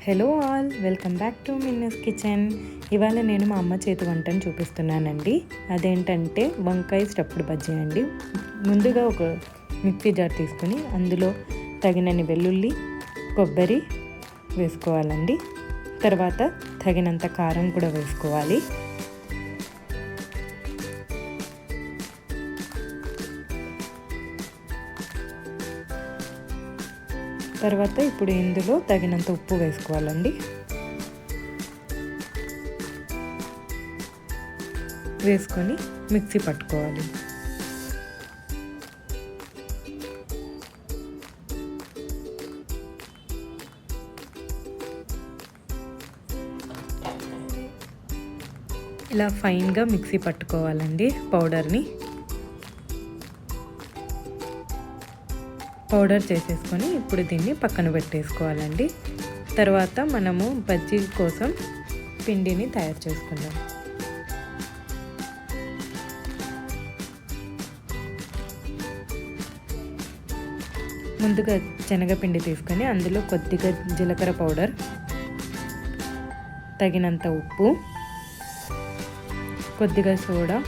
Hello all, welcome back to Minna's kitchen. ఇవాళ నేను మా అమ్మ చేతి వంటను చూపిస్తున్నానండి. అదేంటంటే వంకాయ స్టఫ్డ్ బజ్జీ అండి. ముందుగా ఒక మిక్సీ జార్ తీసుకొని అందులో తగినన్ని వెల్లుల్లి, కొబ్బరి వేసుకోవాలండి. తర్వాత తగినంత కారం కూడా వేసుకోవాలి. తర్వాత ఇప్పుడు ఇందులో తగినంత ఉప్పు వేసుకోవాలండి. వేసుకొని మిక్సీ పట్టుకోవాలి. ఇలా ఫైన్గా మిక్సీ పట్టుకోవాలండి పౌడర్ చేసేసుకొని ఇప్పుడు దీన్ని పక్కన పెట్టేసుకోవాలండి. తర్వాత మనము బజ్జీ కోసం పిండిని తయారు చేసుకుందాం. ముందుగా శనగపిండి తీసుకొని అందులో కొద్దిగా జీలకర్ర పౌడర్, తగినంత ఉప్పు, కొద్దిగా సోడా,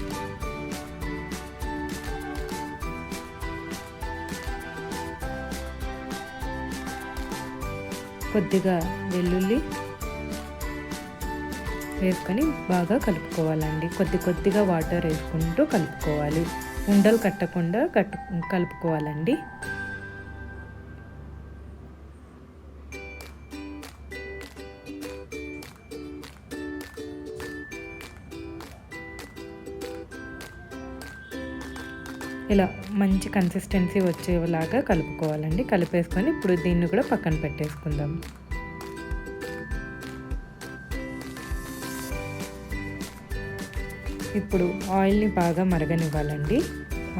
కొద్దిగా వెల్లుల్లి వేసుకొని బాగా కలుపుకోవాలండి. కొద్దిగా వాటర్ వేసుకుంటూ కలుపుకోవాలి. ఉండలు కట్టకుండా కలుపుకోవాలండి. ఇలా మంచి కన్సిస్టెన్సీ వచ్చేలాగా కలుపుకోవాలండి. కలిపేసుకొని ఇప్పుడు దీన్ని కూడా పక్కన పెట్టేసుకుందాం. ఇప్పుడు ఆయిల్ని బాగా మరగనివ్వాలండి.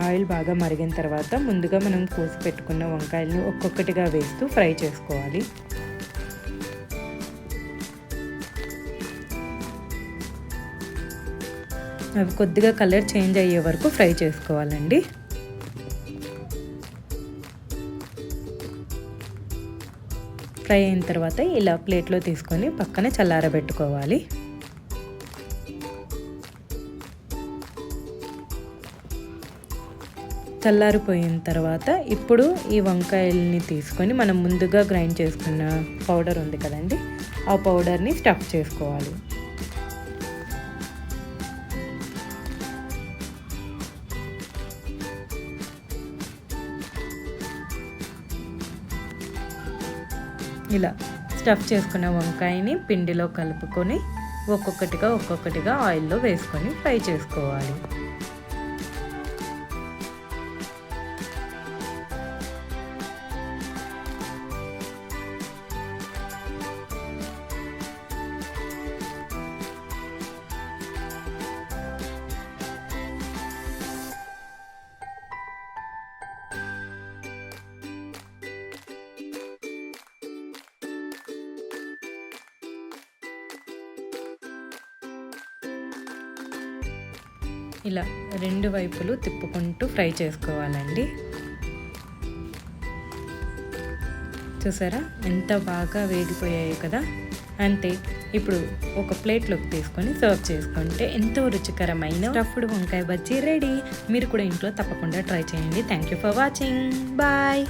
ఆయిల్ బాగా మరిగిన తర్వాత ముందుగా మనం కోసి పెట్టుకున్న వంకాయల్ని ఒక్కొక్కటిగా వేస్తూ ఫ్రై చేసుకోవాలి. అవి కొద్దిగా కలర్ చేంజ్ అయ్యే వరకు ఫ్రై చేసుకోవాలండి. ఫ్రై అయిన తర్వాత ఇలా ప్లేట్లో తీసుకొని పక్కన చల్లారబెట్టుకోవాలి. చల్లారిపోయిన తర్వాత ఇప్పుడు ఈ వంకాయల్ని తీసుకొని మనం ముందుగా గ్రైండ్ చేసుకున్న పౌడర్ ఉంది కదండి, ఆ పౌడర్ని స్టఫ్ చేసుకోవాలి. ఇలా స్టఫ్ చేసుకున్న వంకాయని పిండిలో కలుపుకొని ఒక్కొక్కటిగా ఆయిల్లో వేసుకొని ఫ్రై చేసుకోవాలి. ఇలా రెండు వైపులు తిప్పుకుంటూ ఫ్రై చేసుకోవాలండి. చూసారా ఎంత బాగా వేగిపోయాయి కదా. అంతే. ఇప్పుడు ఒక ప్లేట్లోకి తీసుకొని సర్వ్ చేసుకుంటే ఎంతో రుచికరమైన స్టఫ్డ్ వంకాయ బజ్జీ రెడీ. మీరు కూడా ఇంట్లో తప్పకుండా ట్రై చేయండి. Thank you for watching. Bye.